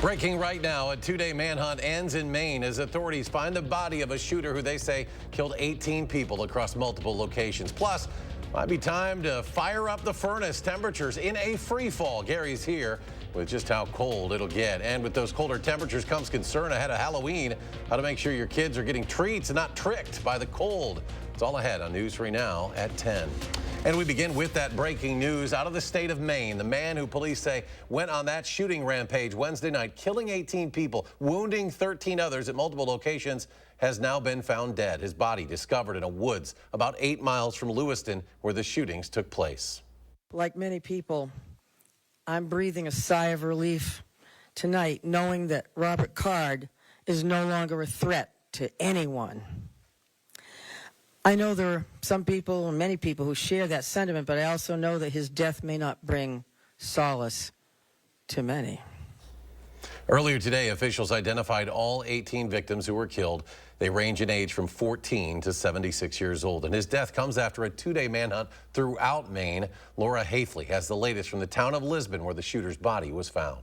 Breaking right now, a two-day manhunt ends in Maine as authorities find the body of a shooter who they say killed 18 people across multiple locations. Plus, might be time to fire up the furnace. Temperatures in a free fall. Gary's here with just how cold it'll get. And with those colder temperatures comes concern ahead of Halloween. How to make sure your kids are getting treats and not tricked by the cold. It's all ahead on News 3 Now at 10. And we begin with that breaking news out of the state of Maine. The man who police say went on that shooting rampage Wednesday night, killing 18 people, wounding 13 others at multiple locations, has now been found dead. His body discovered in a woods about 8 miles from Lewiston, where the shootings took place. Like many people, I'm breathing a sigh of relief tonight, knowing that Robert Card is no longer a threat to anyone. I know there are some people and many people who share that sentiment, but I also know that his death may not bring solace to many. Earlier today, officials identified all 18 victims who were killed. They range in age from 14 to 76 years old. And his death comes after a two-day manhunt throughout Maine. Laura Hafley has the latest from the town of Lisbon, where the shooter's body was found.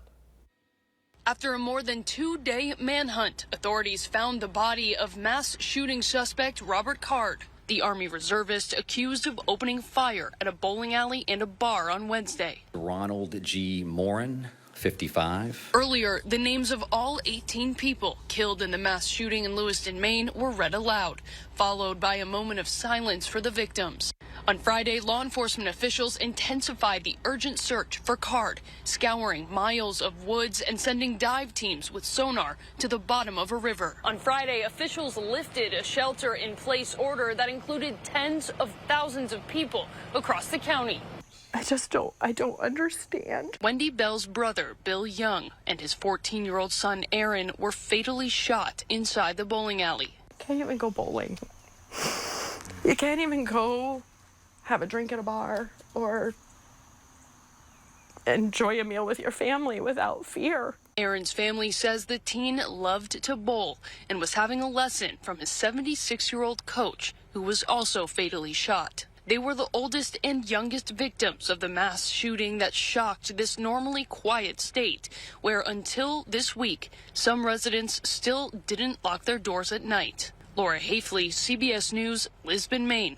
After a more than two-day manhunt, authorities found the body of mass shooting suspect Robert Card, the Army reservist accused of opening fire at a bowling alley and a bar on Wednesday. Ronald G. Morin, 55. Earlier, the names of all 18 people killed in the mass shooting in Lewiston, Maine were read aloud, followed by a moment of silence for the victims. On Friday, law enforcement officials intensified the urgent search for Card, scouring miles of woods and sending dive teams with sonar to the bottom of a river. On Friday, officials lifted a shelter-in-place order that included tens of thousands of people across the county. I don't understand. Wendy Bell's brother, Bill Young, and his 14-year-old son, Aaron, were fatally shot inside the bowling alley. Can't even go bowling. You can't even go have a drink at a bar or enjoy a meal with your family without fear. Aaron's family says the teen loved to bowl and was having a lesson from his 76-year-old coach, who was also fatally shot. They were the oldest and youngest victims of the mass shooting that shocked this normally quiet state, where until this week, some residents still didn't lock their doors at night. Laura Hafley, CBS News, Lisbon, Maine.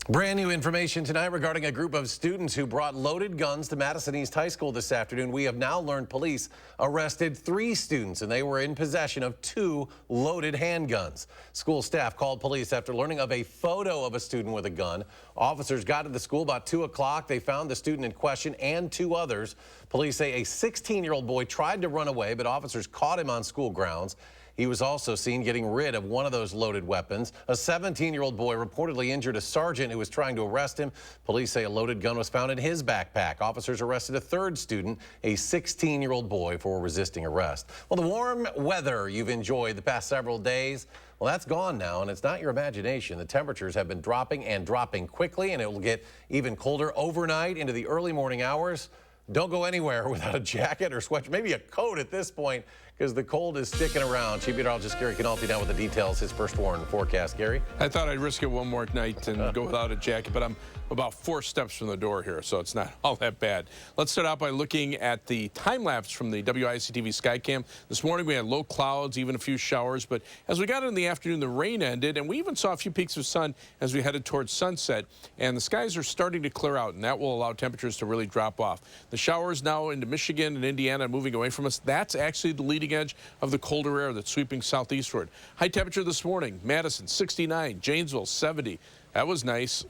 Brand new information tonight regarding a group of students who brought loaded guns to Madison East High School this afternoon. We have now learned police arrested 3 students, and they were in possession of 2 loaded handguns. School staff called police after learning of a photo of a student with a gun. Officers got to the school about 2 o'clock. They found the student in question and 2 others. Police say a 16-year-old boy tried to run away, but officers caught him on school grounds. He was also seen getting rid of one of those loaded weapons. A 17-year-old boy reportedly injured a sergeant who was trying to arrest him. Police say a loaded gun was found in his backpack. Officers arrested a 3rd student, a 16-year-old boy, for resisting arrest. Well, the warm weather you've enjoyed the past several days, well, that's gone now, and it's not your imagination. The temperatures have been dropping and dropping quickly, and it will get even colder overnight into the early morning hours. Don't go anywhere without a jacket or sweatshirt, maybe a coat at this point, because the cold is sticking around. Chief Meteorologist Gary Canalti now with the details, his first warning forecast. Gary? I thought I'd risk it one more night and go without a jacket, but I'm about 4 steps from the door here, so it's not all that bad. Let's start out by looking at the time-lapse from the WISC-TV Skycam. This morning we had low clouds, even a few showers, but as we got in the afternoon, the rain ended, and we even saw a few peaks of sun as we headed towards sunset, and the skies are starting to clear out, and that will allow temperatures to really drop off. The showers now into Michigan and Indiana moving away from us. That's actually the leading edge of the colder air that's sweeping southeastward. High temperature this morning, Madison 69, Janesville 70. That was nice.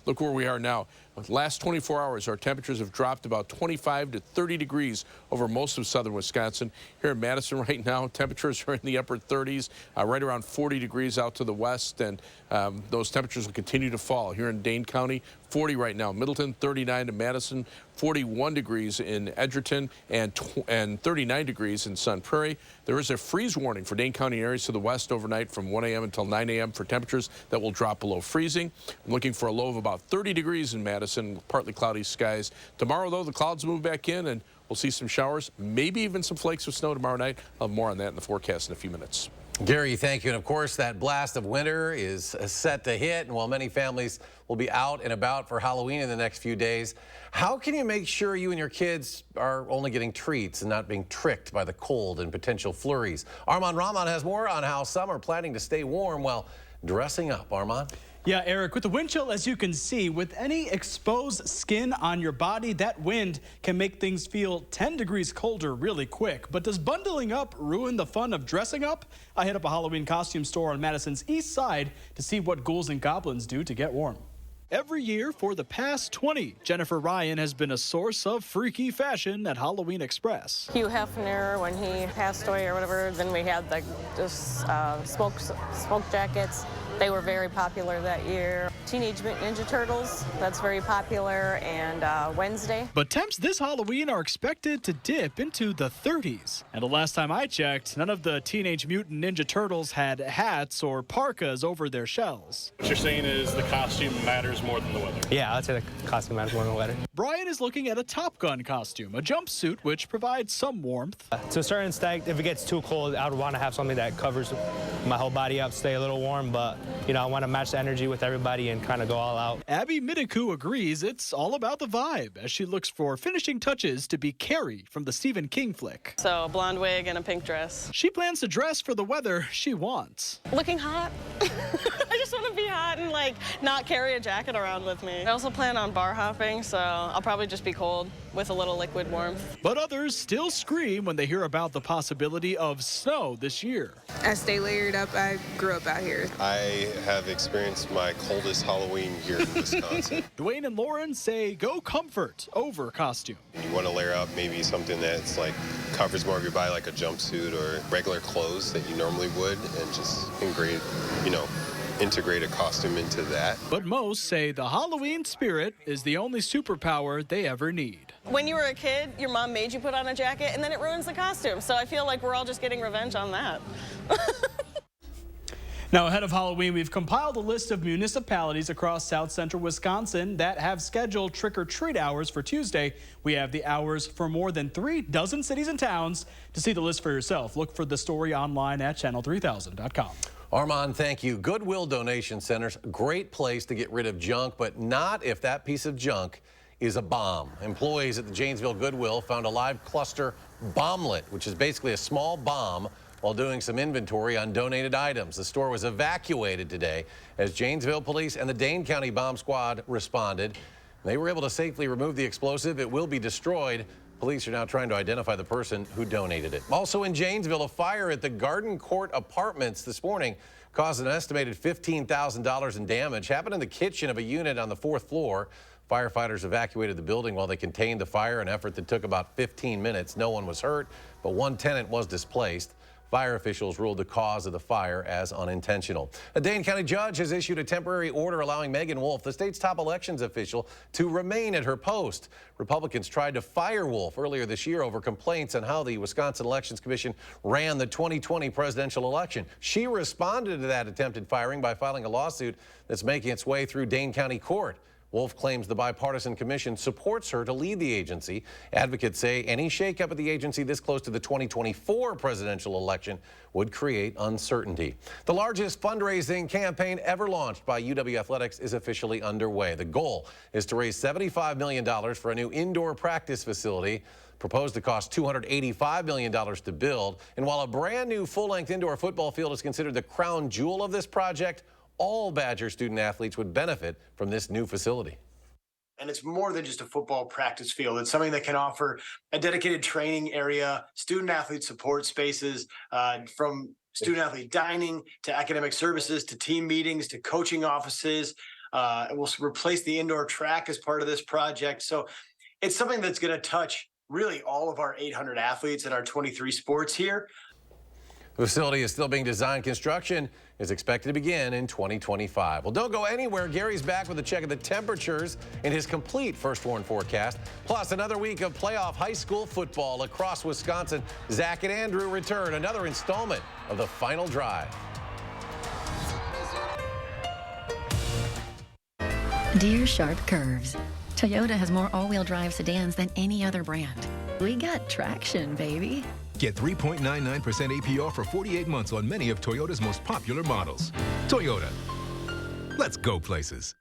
Look where we are now. With the last 24 hours, our temperatures have dropped about 25 to 30 degrees over most of southern Wisconsin. Here in Madison right now, temperatures are in the upper 30s, right around 40 degrees out to the west, and those temperatures will continue to fall. Here in Dane County, 40 right now. Middleton, 39 to Madison, 41 degrees in Edgerton, and 39 degrees in Sun Prairie. There is a freeze warning for Dane County areas to the west overnight from 1 a.m. until 9 a.m. for temperatures that will drop below freezing. I'm looking for a low of about 30 degrees in Madison, partly cloudy skies. Tomorrow, though, the clouds move back in, and we'll see some showers, maybe even some flakes of snow tomorrow night. I'll have more on that in the forecast in a few minutes. Gary, thank you. And of course, that blast of winter is set to hit. And while many families will be out and about for Halloween in the next few days, how can you make sure you and your kids are only getting treats and not being tricked by the cold and potential flurries? Armand Rahman has more on how some are planning to stay warm while dressing up. Armand? Yeah, Eric, with the wind chill, as you can see, with any exposed skin on your body, that wind can make things feel 10 degrees colder really quick. But does bundling up ruin the fun of dressing up? I hit up a Halloween costume store on Madison's east side to see what ghouls and goblins do to get warm. Every year for the past 20, Jennifer Ryan has been a source of freaky fashion at Halloween Express. Hugh Hefner, when he passed away or whatever, then we had the smoke jackets. They were very popular that year. Teenage Mutant Ninja Turtles, that's very popular, and Wednesday. But temps this Halloween are expected to dip into the 30s. And the last time I checked, none of the Teenage Mutant Ninja Turtles had hats or parkas over their shells. What you're saying is the costume matters more than the weather? Yeah, I'd say the costume matters more than the weather. Brian is looking at a Top Gun costume, a jumpsuit which provides some warmth. To a certain extent, if it gets too cold, I would want to have something that covers my whole body up, stay a little warm, but I want to match the energy with everybody and kind of go all out. Abby Midiku agrees it's all about the vibe as she looks for finishing touches to be Carrie from the Stephen King flick. So, blonde wig and a pink dress. She plans to dress for the weather she wants. Looking hot. I just want to be hot and not carry a jacket around with me. I also plan on bar hopping, so I'll probably just be cold with a little liquid warmth. But others still scream when they hear about the possibility of snow this year. I stay layered up. I grew up out here. I have experienced my coldest Halloween here in Wisconsin. Dwayne and Lauren say go comfort over costume. You want to layer up maybe something that's covers more of your body, like a jumpsuit or regular clothes that you normally would, and just integrate a costume into that. But most say the Halloween spirit is the only superpower they ever need. When you were a kid, your mom made you put on a jacket, and then it ruins the costume. So I feel like we're all just getting revenge on that. Now, ahead of Halloween, we've compiled a list of municipalities across south central Wisconsin that have scheduled trick-or-treat hours for Tuesday. We have the hours for more than 36 cities and towns. To see the list for yourself, look for the story online at channel3000.com. Armand, thank you. Goodwill donation centers, great place to get rid of junk, but not if that piece of junk is a bomb. Employees at the Janesville Goodwill found a live cluster bomblet, which is basically a small bomb, while doing some inventory on donated items. The store was evacuated today as Janesville police and the Dane County Bomb Squad responded. They were able to safely remove the explosive. It will be destroyed. Police are now trying to identify the person who donated it. Also in Janesville, a fire at the Garden Court Apartments this morning caused an estimated $15,000 in damage. Happened in the kitchen of a unit on the 4th floor. Firefighters evacuated the building while they contained the fire, an effort that took about 15 minutes. No one was hurt, but one tenant was displaced. Fire officials ruled the cause of the fire as unintentional. A Dane County judge has issued a temporary order allowing Megan Wolf, the state's top elections official, to remain at her post. Republicans tried to fire Wolf earlier this year over complaints on how the Wisconsin Elections Commission ran the 2020 presidential election. She responded to that attempted firing by filing a lawsuit that's making its way through Dane County Court. Wolf claims the bipartisan commission supports her to lead the agency. Advocates say any shakeup at the agency this close to the 2024 presidential election would create uncertainty. The largest fundraising campaign ever launched by UW Athletics is officially underway. The goal is to raise $75 million for a new indoor practice facility, proposed to cost $285 million to build. And while a brand new full-length indoor football field is considered the crown jewel of this project, all Badger student athletes would benefit from this new facility. And it's more than just a football practice field. It's something that can offer a dedicated training area, student athlete support spaces, from student athlete dining to academic services to team meetings to coaching offices. It will replace the indoor track as part of this project. So it's something that's going to touch really all of our 800 athletes in our 23 sports here. The facility is still being designed. Construction is expected to begin in 2025. Well, don't go anywhere. Gary's back with a check of the temperatures in his complete First Warn forecast. Plus, another week of playoff high school football across Wisconsin. Zach and Andrew return. Another installment of the Final Drive. Dear Sharp Curves, Toyota has more all-wheel drive sedans than any other brand. We got traction, baby. Get 3.99% APR for 48 months on many of Toyota's most popular models. Toyota. Let's go places.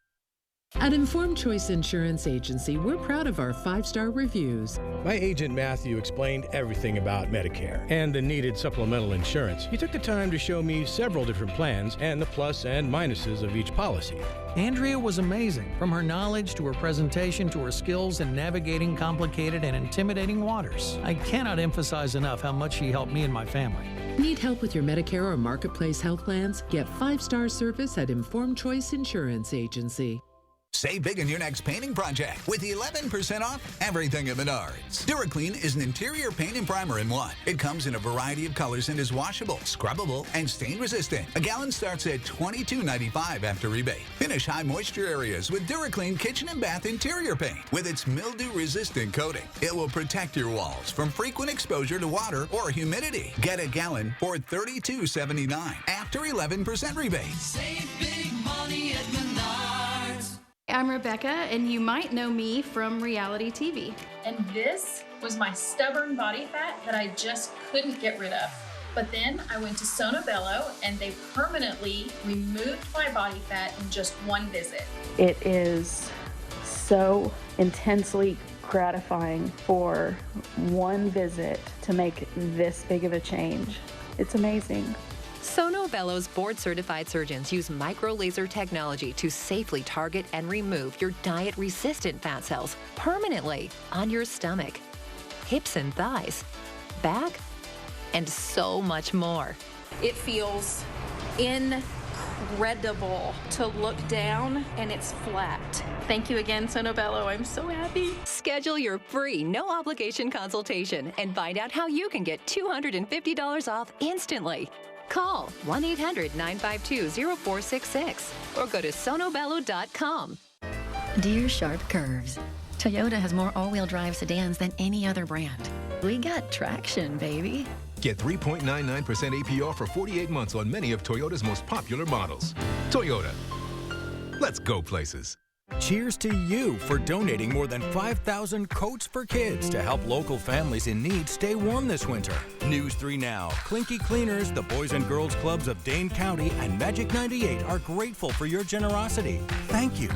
At Informed Choice Insurance Agency, we're proud of our 5-star reviews. My agent Matthew explained everything about Medicare and the needed supplemental insurance. He took the time to show me several different plans and the plus and minuses of each policy. Andrea was amazing, from her knowledge to her presentation to her skills in navigating complicated and intimidating waters. I cannot emphasize enough how much she helped me and my family. Need help with your Medicare or Marketplace health plans? Get 5-star service at Informed Choice Insurance Agency. Save big on your next painting project with 11% off everything at Menards. DuraClean is an interior paint and primer in one. It comes in a variety of colors and is washable, scrubbable, and stain resistant. A gallon starts at $22.95 after rebate. Finish high moisture areas with DuraClean kitchen and bath interior paint. With its mildew resistant coating, it will protect your walls from frequent exposure to water or humidity. Get a gallon for $32.79 after 11% rebate. Save big money at Menards. I'm Rebecca, and you might know me from reality TV. And this was my stubborn body fat that I just couldn't get rid of. But then I went to Sono Bello, and they permanently removed my body fat in just one visit. It is so intensely gratifying for one visit to make this big of a change. It's amazing. Sono Bello's board-certified surgeons use micro-laser technology to safely target and remove your diet-resistant fat cells permanently on your stomach, hips and thighs, back, and so much more. It feels incredible to look down and it's flat. Thank you again, Sono Bello. I'm so happy. Schedule your free, no-obligation consultation and find out how you can get $250 off instantly. Call 1-800-952-0466 or go to sonobello.com. Dear Sharp Curves, Toyota has more all-wheel drive sedans than any other brand. We got traction, baby. Get 3.99% APR for 48 months on many of Toyota's most popular models. Toyota. Let's go places. Cheers to you for donating more than 5,000 coats for kids to help local families in need stay warm this winter. News 3 Now, Clinky Cleaners, the Boys and Girls Clubs of Dane County, and Magic 98 are grateful for your generosity. Thank you.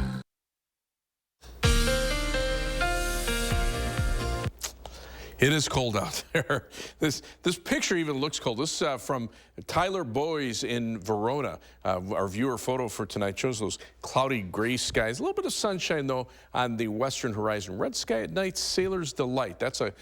It is cold out there. This picture even looks cold. This is from Tyler Boys in Verona. Our viewer photo for tonight shows those cloudy gray skies. A little bit of sunshine, though, on the western horizon. Red sky at night, sailor's delight. That's a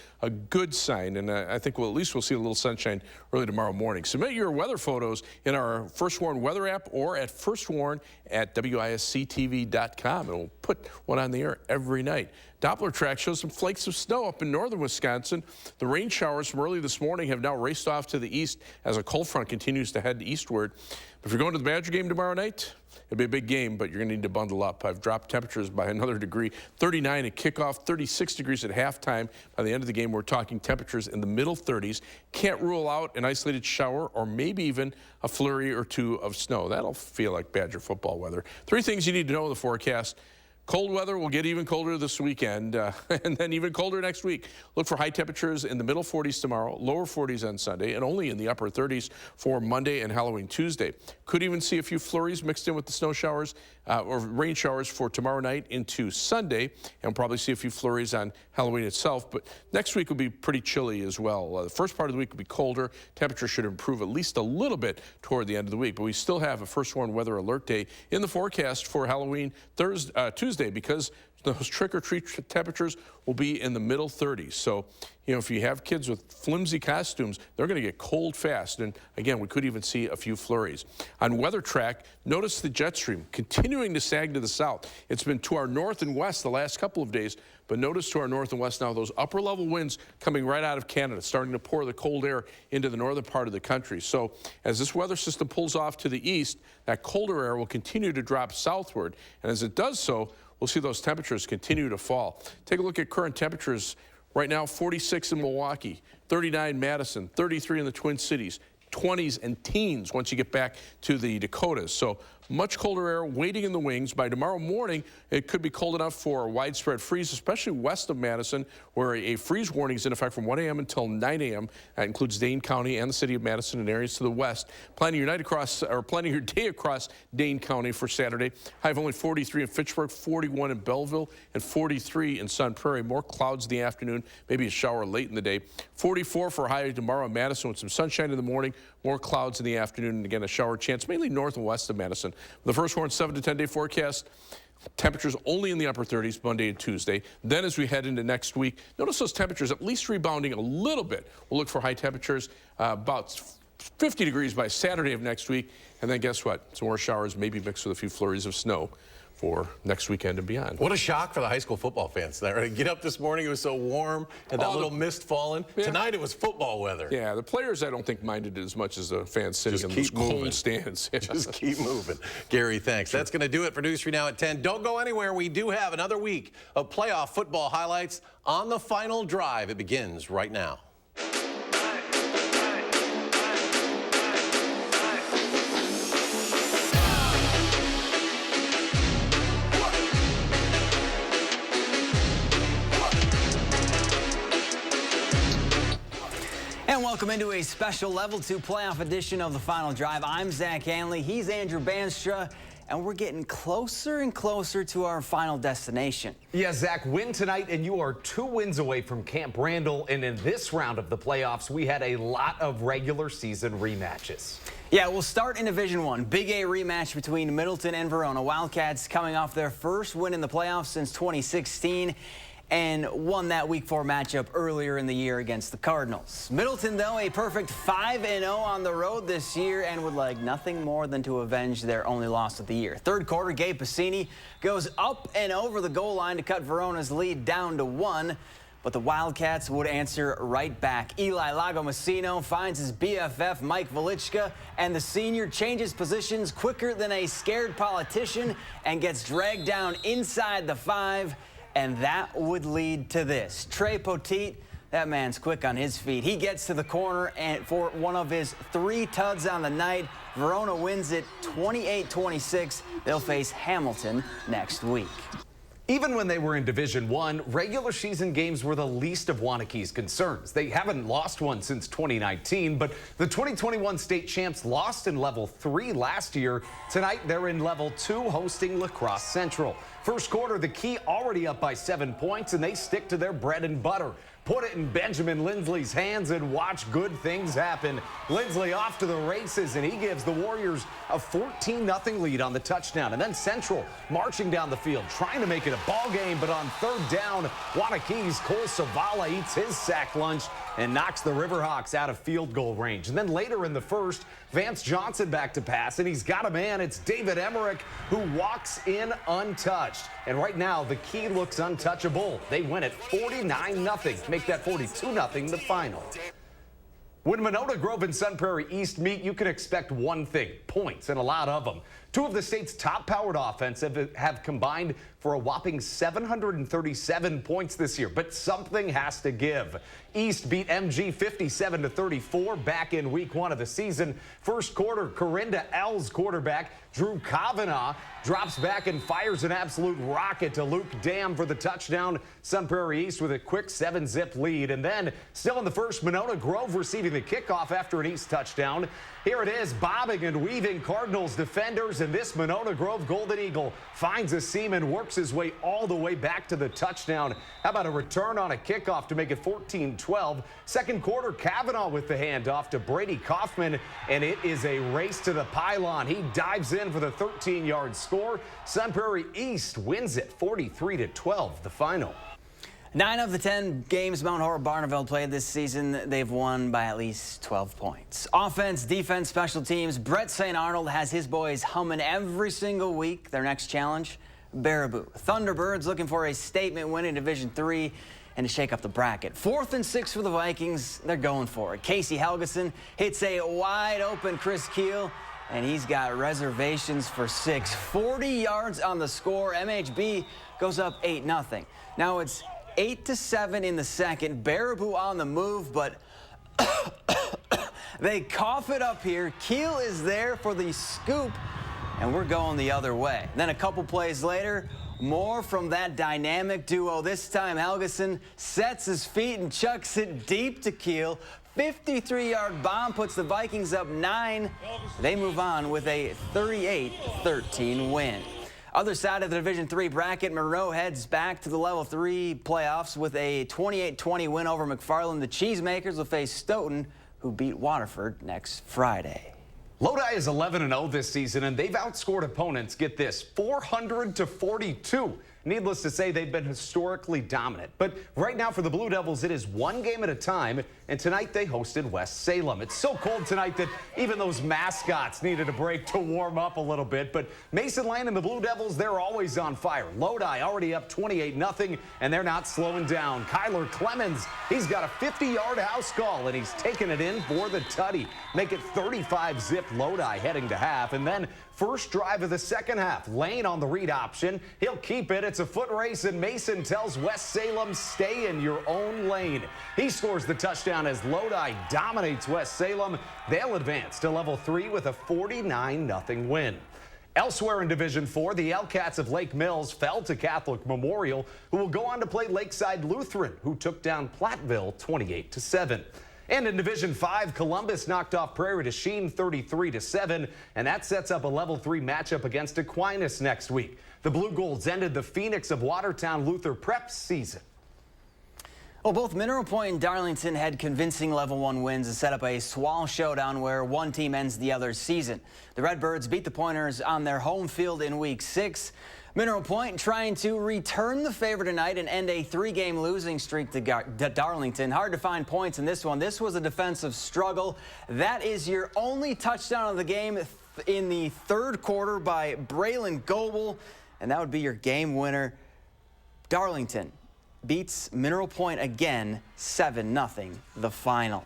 good sign, and I think at least we'll see a little sunshine early tomorrow morning. Submit your weather photos in our First Warn weather app or at firstwarn@WISC-TV.com, and we'll put one on the air every night. Doppler track shows some flakes of snow up in northern Wisconsin. The rain showers from early this morning have now raced off to the east as a cold front continues to head eastward. But if you're going to the Badger game tomorrow night, it'll be a big game, but you're going to need to bundle up. I've dropped temperatures by another degree. 39 at kickoff, 36 degrees at halftime. By the end of the game, we're talking temperatures in the middle 30s. Can't rule out an isolated shower or maybe even a flurry or two of snow. That'll feel like Badger football weather. 3 things you need to know in the forecast. Cold weather will get even colder this weekend, and then even colder next week. Look for high temperatures in the middle 40s tomorrow, lower 40s on Sunday, and only in the upper 30s for Monday and Halloween Tuesday. Could even see a few flurries mixed in with the snow showers or rain showers for tomorrow night into Sunday, and we'll probably see a few flurries on Halloween itself. But next week will be pretty chilly as well. The first part of the week will be colder. Temperature should improve at least a little bit toward the end of the week, but we still have a First Warn weather alert day in the forecast for Halloween Tuesday, because those trick-or-treat temperatures will be in the middle 30s. So, you know, if you have kids with flimsy costumes, they're going to get cold fast. And again, we could even see a few flurries. On weather track, notice the jet stream continuing to sag to the south. It's been to our north and west the last couple of days, but notice to our north and west now those upper level winds coming right out of Canada, starting to pour the cold air into the northern part of the country. So as this weather system pulls off to the east, that colder air will continue to drop southward. And as it does so, we'll see those temperatures continue to fall. Take a look at current temperatures. Right now, 46 in Milwaukee, 39 Madison, 33 in the Twin Cities, 20s and teens once you get back to the Dakotas. So much colder air waiting in the wings. By tomorrow morning, it could be cold enough for a widespread freeze, especially west of Madison, where a freeze warning is in effect from 1 a.m. until 9 a.m. That includes Dane County and the city of Madison and areas to the west. Planning your day across Dane County for Saturday. High of only 43 in Fitchburg, 41 in Belleville, and 43 in Sun Prairie. More clouds in the afternoon, maybe a shower late in the day. 44 for a high tomorrow in Madison with some sunshine in the morning, more clouds in the afternoon, and again a shower chance mainly north and west of Madison. The first horn 7 to 10 day forecast. Temperatures only in the upper 30s Monday and Tuesday. Then as we head into next week, notice those temperatures at least rebounding a little bit. We'll look for high temperatures about 50 degrees by Saturday of next week. And then guess what? Some more showers, maybe mixed with a few flurries of snow for next weekend and beyond. What a shock for the high school football fans. Get up this morning, it was so warm, and that little mist falling. Yeah. Tonight it was football weather. Yeah, the players I don't think minded it as much as the fans sitting in those cold stands. Just keep moving. Gary, thanks. Sure. That's going to do it for News 3 Now at 10. Don't go anywhere. We do have another week of playoff football highlights on the final drive. It begins right now. And welcome into a special Level 2 playoff edition of the Final Drive. I'm Zach Hanley. He's Andrew Banstra. And we're getting closer and closer to our final destination. Yeah, Zach, win tonight, and you are 2 wins away from Camp Randall. And in this round of the playoffs, we had a lot of regular season rematches. Yeah, we'll start in Division 1. Big A rematch between Middleton and Verona. Wildcats coming off their first win in the playoffs since 2016. And won that Week 4 matchup earlier in the year against the Cardinals. Middleton, though, a perfect 5-0 on the road this year and would like nothing more than to avenge their only loss of the year. Third quarter, Gabe Piscini goes up and over the goal line to cut Verona's lead down to 1. But the Wildcats would answer right back. Eli Lagomasino finds his BFF, Mike Velichka, and the senior changes positions quicker than a scared politician and gets dragged down inside the 5. And that would lead to this. Trey Poteet, that man's quick on his feet. He gets to the corner and for one of his 3 tuds on the night. Verona wins it 28-26. They'll face Hamilton next week. Even when they were in Division 1, regular season games were the least of Waunakie's concerns. They haven't lost one since 2019, but the 2021 state champs lost in Level 3 last year. Tonight, they're in Level 2 hosting La Crosse Central. First quarter, the Key already up by 7 points, and they stick to their bread and butter. Put it in Benjamin Lindsley's hands and watch good things happen. Lindsley off to the races, and he gives the Warriors a 14-0 lead on the touchdown. And then Central marching down the field, trying to make it a ball game, but on third down, Waunakie's Cole Savala eats his sack lunch and knocks the Riverhawks out of field goal range. And then later in the first, Vance Johnson back to pass, and he's got a man. It's David Emmerich who walks in untouched. And right now, the Key looks untouchable. They win at 49-0, make that 42-0 the final. When Monona Grove and Sun Prairie East meet, you can expect one thing, points, and a lot of them. 2 of the state's top-powered offenses have combined for a whopping 737 points this year, but something has to give. East beat MG 57-34 back in Week 1 of the season. First quarter, Corinda L's quarterback, Drew Kavanaugh, drops back and fires an absolute rocket to Luke Dam for the touchdown. Sun Prairie East with a quick 7-zip lead. And then, still in the first, Monona Grove receiving the kickoff after an East touchdown. Here it is, bobbing and weaving Cardinals defenders, and this Monona Grove Golden Eagle finds a seam and works his way all the way back to the touchdown. How about a return on a kickoff to make it 14-12? Second quarter, Kavanaugh with the handoff to Brady Kaufman, and it is a race to the pylon. He dives in for the 13-yard score. Sun Prairie East wins it 43-12, the final. 9 of the 10 games Mount Horeb-Barneveld played this season, they've won by at least 12 points. Offense, defense, special teams. Brett St. Arnold has his boys humming every single week. Their next challenge, Baraboo. Thunderbirds looking for a statement win in Division 3 and to shake up the bracket. 4th and 6 for the Vikings. They're going for it. Casey Helgeson hits a wide-open Chris Keel, and he's got reservations for 6. 40 yards on the score. MHB goes up 8-0. Now it's 8-7 in the second. Baraboo on the move, but they cough it up here. Keel is there for the scoop, and we're going the other way. Then a couple plays later, more from that dynamic duo. This time, Helgeson sets his feet and chucks it deep to Kiel. 53-yard bomb puts the Vikings up 9. They move on with a 38-13 win. Other side of the Division III bracket, Monroe heads back to the Level 3 playoffs with a 28-20 win over McFarland. The Cheesemakers will face Stoughton, who beat Waterford next Friday. Lodi is 11-0 this season, and they've outscored opponents, get this, 400-42. Needless to say, they've been historically dominant. But right now for the Blue Devils, it is one game at a time, and tonight they hosted West Salem. It's so cold tonight that even those mascots needed a break to warm up a little bit. But Mason Lane and the Blue Devils, they're always on fire. Lodi already up 28-0, and they're not slowing down. Kyler Clemens, he's got a 50-yard house call, and he's taking it in for the tutty. Make it 35-zip Lodi heading to half, and then first drive of the second half. Lane on the read option. He'll keep it. It's a foot race, and Mason tells West Salem, stay in your own lane. He scores the touchdown as Lodi dominates West Salem. They'll advance to Level 3 with a 49-0 win. Elsewhere in Division 4, the L-Cats of Lake Mills fell to Catholic Memorial, who will go on to play Lakeside Lutheran, who took down Platteville 28-7. And in Division 5, Columbus knocked off Prairie du Chien 33-7, and that sets up a Level 3 matchup against Aquinas next week. The Blue Golds ended the Phoenix of Watertown Luther Prep season. Well, both Mineral Point and Darlington had convincing Level 1 wins to set up a Swall showdown where one team ends the other's season. The Redbirds beat the Pointers on their home field in Week 6. Mineral Point trying to return the favor tonight and end a 3-game losing streak to Darlington. Hard to find points in this one. This was a defensive struggle. That is your only touchdown of the game in the third quarter by Braylon Goebel, and that would be your game winner. Darlington beats Mineral Point again, 7-0, the final.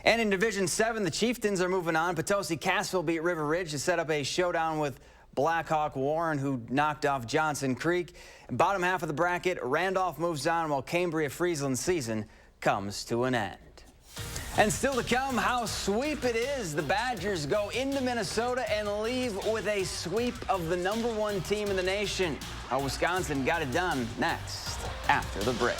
And in Division 7, the Chieftains are moving on. Potosi-Cassville beat River Ridge to set up a showdown with Blackhawk Warren, who knocked off Johnson Creek. Bottom half of the bracket, Randolph moves on while Cambria-Friesland's season comes to an end. And still to come, how sweep it is. The Badgers go into Minnesota and leave with a sweep of the #1 team in the nation. How Wisconsin got it done next after the break.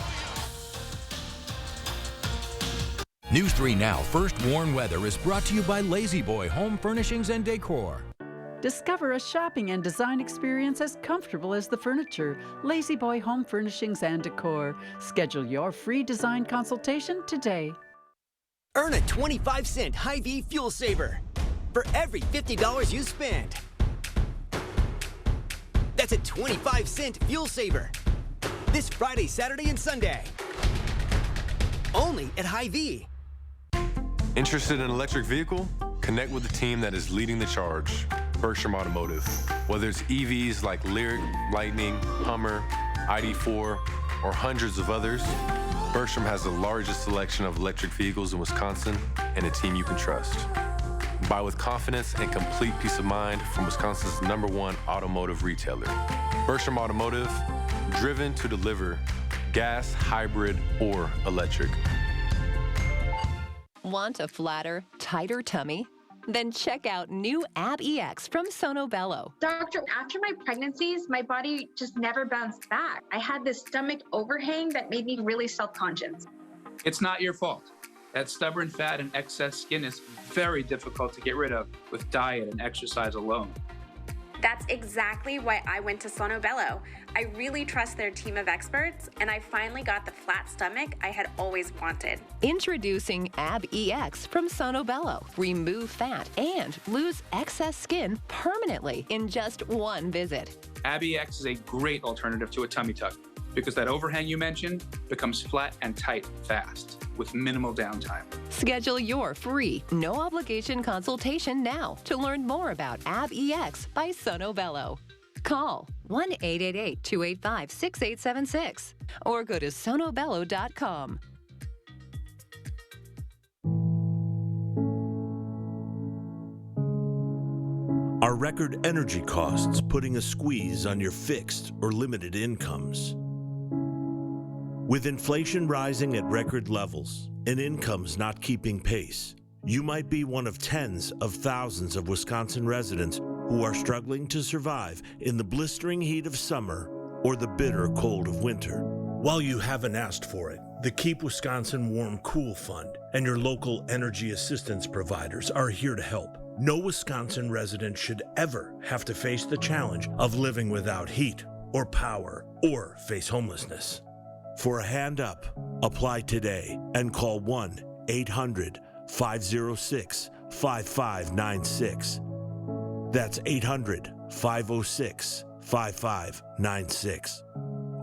News 3 Now First Warn Weather is brought to you by Lazy Boy Home Furnishings and Decor. Discover a shopping and design experience as comfortable as the furniture. Lazy Boy Home Furnishings and Decor. Schedule your free design consultation today. Earn a 25-cent Hy-Vee fuel saver for every $50 you spend. That's a 25-cent fuel saver this Friday, Saturday, and Sunday. Only at Hy-Vee. Interested in an electric vehicle? Connect with the team that is leading the charge. Bergstrom Automotive. Whether it's EVs like Lyric, Lightning, Hummer, ID4, or hundreds of others, Bergstrom has the largest selection of electric vehicles in Wisconsin and a team you can trust. Buy with confidence and complete peace of mind from Wisconsin's #1 automotive retailer. Bergstrom Automotive, driven to deliver gas, hybrid, or electric. Want a flatter, tighter tummy? Then check out new Ab EX from Sono Bello. Doctor, after my pregnancies, my body just never bounced back. I had this stomach overhang that made me really self-conscious. It's not your fault. That stubborn fat and excess skin is very difficult to get rid of with diet and exercise alone. That's exactly why I went to Sono Bello. I really trust their team of experts, and I finally got the flat stomach I had always wanted. Introducing Ab EX from Sono Bello. Remove fat and lose excess skin permanently in just one visit. Ab EX is a great alternative to a tummy tuck because that overhang you mentioned becomes flat and tight fast with minimal downtime. Schedule your free, no-obligation consultation now to learn more about Ab EX by Sono Bello. Call 1-888-285-6876 or go to sonobello.com. Are record energy costs putting a squeeze on your fixed or limited incomes? With inflation rising at record levels and incomes not keeping pace, you might be one of tens of thousands of Wisconsin residents who are struggling to survive in the blistering heat of summer or the bitter cold of winter. While you haven't asked for it, the Keep Wisconsin Warm Cool Fund and your local energy assistance providers are here to help. No Wisconsin resident should ever have to face the challenge of living without heat or power or face homelessness. For a hand up, apply today and call 1-800-506-5596. That's 800-506-5596.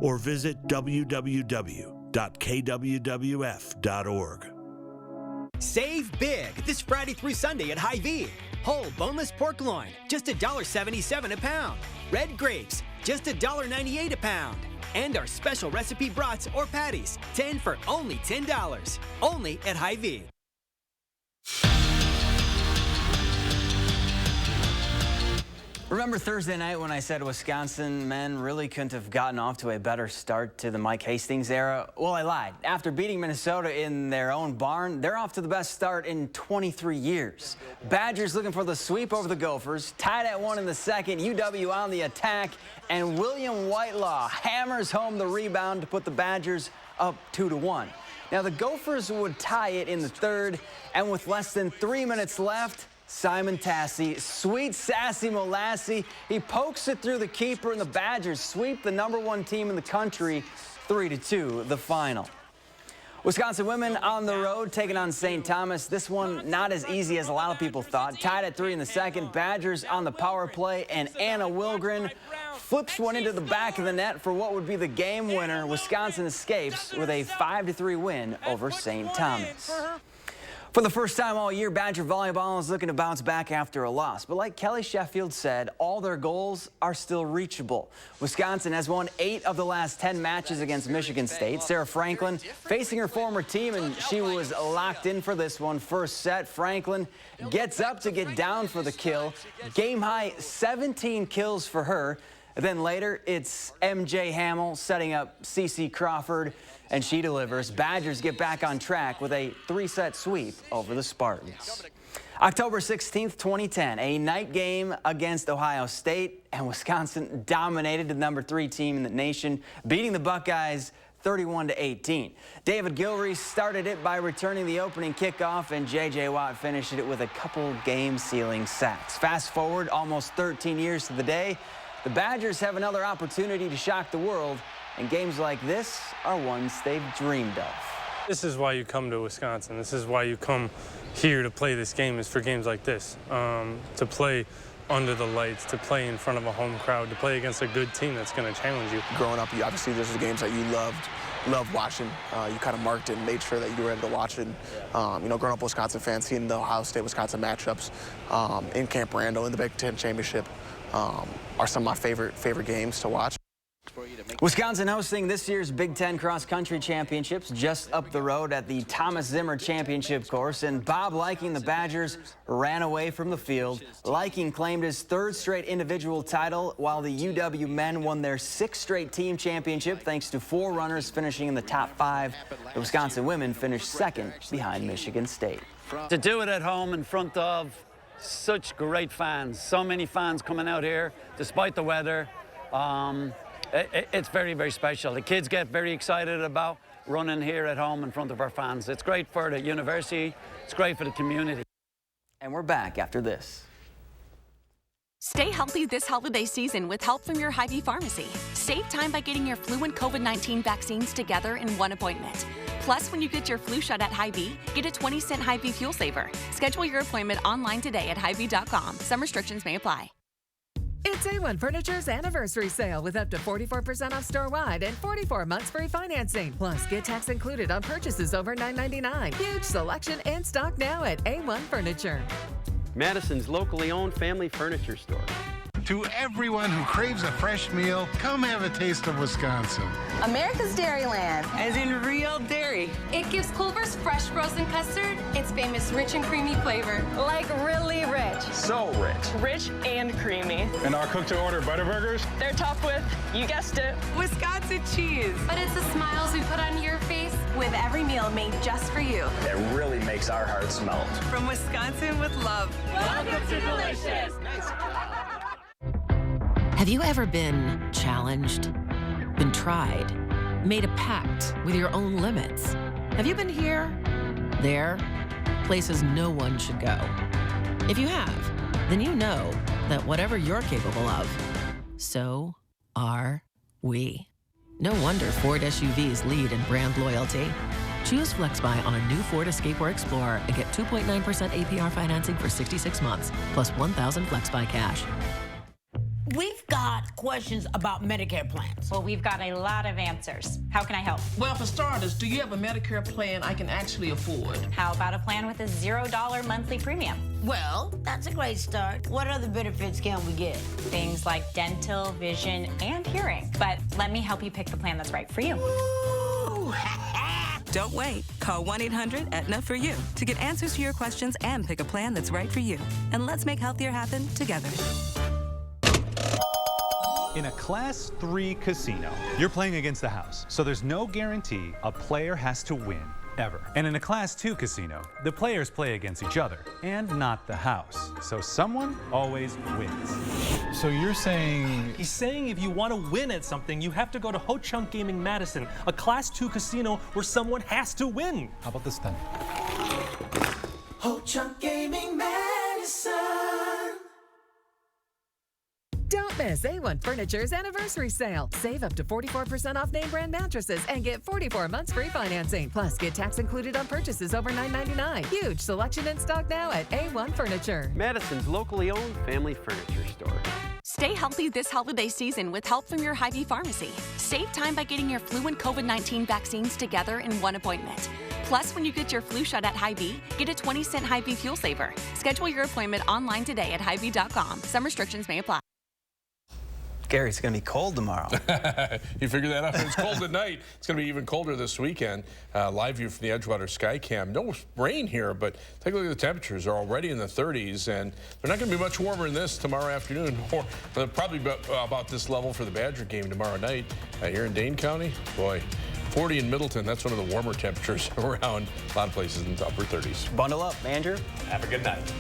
Or visit www.kwwf.org. Save big this Friday through Sunday at Hy-Vee. Whole boneless pork loin, just $1.77 a pound. Red grapes, just $1.98 a pound. And our special recipe brats or patties, 10 for only $10. Only at Hy-Vee. Remember Thursday night when I said Wisconsin men really couldn't have gotten off to a better start to the Mike Hastings era? Well, I lied. After beating Minnesota in their own barn, they're off to the best start in 23 years. Badgers looking for the sweep over the Gophers, tied at 1 in the second, UW on the attack, and William Whitelaw hammers home the rebound to put the Badgers up 2-1. Now, the Gophers would tie it in the third, and with less than 3 minutes left, Simon Tassi, sweet sassy Molassie, he pokes it through the keeper, and the Badgers sweep the #1 team in the country 3-2, the final. Wisconsin women on the road taking on St. Thomas. This one not as easy as a lot of people thought. Tied at 3 in the second, Badgers on the power play, and Anna Wilgren flips one into the back of the net for what would be the game winner. Wisconsin escapes with a 5-3 win over St. Thomas. For the first time all year, Badger volleyball is looking to bounce back after a loss. But like Kelly Sheffield said, all their goals are still reachable. Wisconsin has won 8 of the last 10 matches against Michigan State. Sarah Franklin facing her former team, and she was locked in for this one. First set, Franklin gets up to get down for the kill. Game high 17 kills for her. Then later, it's MJ Hamill setting up CeCe Crawford, and she delivers. Badgers get back on track with a 3-set sweep over the Spartans. October 16th, 2010, a night game against Ohio State, and Wisconsin dominated the #3 team in the nation, beating the Buckeyes 31-18. David Gilreath started it by returning the opening kickoff, and J.J. Watt finished it with a couple game-sealing sacks. Fast forward almost 13 years to the day, the Badgers have another opportunity to shock the world, and games like this are ones they've dreamed of. This is why you come to Wisconsin. This is why you come here to play this game, is for games like this. To play under the lights, to play in front of a home crowd, to play against a good team that's going to challenge you. Growing up, obviously there's the games that you loved watching. You kind of marked it and made sure that you were able to watch it. You know, growing up Wisconsin fan, seeing the Ohio State-Wisconsin matchups in Camp Randall in the Big Ten Championship are some of my favorite games to watch. Wisconsin hosting this year's Big Ten cross-country championships just up the road at the Thomas Zimmer Championship course, and Bob Liking, the Badgers, ran away from the field. Liking claimed his 3rd straight individual title, while the UW men won their 6th straight team championship thanks to 4 runners finishing in the top 5. The Wisconsin women finished 2nd behind Michigan State. To do it at home in front of such great fans, so many fans coming out here despite the weather, it's very, very special. The kids get very excited about running here at home in front of our fans. It's great for the university. It's great for the community. And we're back after this. Stay healthy this holiday season with help from your Hy-Vee pharmacy. Save time by getting your flu and COVID-19 vaccines together in one appointment. Plus, when you get your flu shot at Hy-Vee, get a 20-cent Hy-Vee fuel saver. Schedule your appointment online today at Hy-Vee.com. Some restrictions may apply. It's A1 Furniture's anniversary sale with up to 44% off store-wide and 44 months free financing. Plus, get tax included on purchases over $9.99. Huge selection in stock now at A1 Furniture. Madison's locally owned family furniture store. To everyone who craves a fresh meal, come have a taste of Wisconsin. America's Dairyland. As in real dairy. It gives Culver's fresh frozen custard its famous rich and creamy flavor. Like really rich. So rich. Rich and creamy. And our cook-to-order Butterburgers? They're topped with, you guessed it, Wisconsin cheese. But it's the smiles we put on your face with every meal made just for you. It really makes our hearts melt. From Wisconsin with love. Welcome to Delicious. Nice job. Have you ever been challenged, been tried, made a pact with your own limits? Have you been here, there, places no one should go? If you have, then you know that whatever you're capable of, so are we. No wonder Ford SUVs lead in brand loyalty. Choose FlexBuy on a new Ford Escape or Explorer and get 2.9% APR financing for 66 months, plus $1,000 FlexBuy cash. We've got questions about Medicare plans. Well, we've got a lot of answers. How can I help? Well, for starters, do you have a Medicare plan I can actually afford? How about a plan with a $0 monthly premium? Well, that's a great start. What other benefits can we get? Things like dental, vision, and hearing. But let me help you pick the plan that's right for you. Don't wait. Call 1-800-ETNA for you to get answers to your questions and pick a plan that's right for you. And let's make healthier happen together. In a Class 3 casino, you're playing against the house, so there's no guarantee a player has to win, ever. And in a Class 2 casino, the players play against each other, and not the house. So someone always wins. So you're saying... He's saying if you want to win at something, you have to go to Ho Chunk Gaming Madison, a Class 2 casino where someone has to win. How about this then? Ho Chunk Gaming Madison. Don't miss A1 Furniture's anniversary sale. Save up to 44% off name brand mattresses and get 44 months free financing. Plus, get tax included on purchases over $9.99. Huge selection in stock now at A1 Furniture. Madison's locally owned family furniture store. Stay healthy this holiday season with help from your Hy-Vee pharmacy. Save time by getting your flu and COVID-19 vaccines together in one appointment. Plus, when you get your flu shot at Hy-Vee, get a 20-cent Hy-Vee fuel saver. Schedule your appointment online today at Hy-Vee.com. Some restrictions may apply. Gary, it's going to be cold tomorrow. You figured that out. It's cold at night. It's going to be even colder this weekend. Live view from the Edgewater Skycam. No rain here, but take a look at the temperatures. They're already in the 30s, and they're not going to be much warmer than this tomorrow afternoon, or probably about this level for the Badger game tomorrow night. Here in Dane County, boy, 40 in Middleton. That's one of the warmer temperatures around. A lot of places in the upper 30s. Bundle up, Andrew. Have a good night.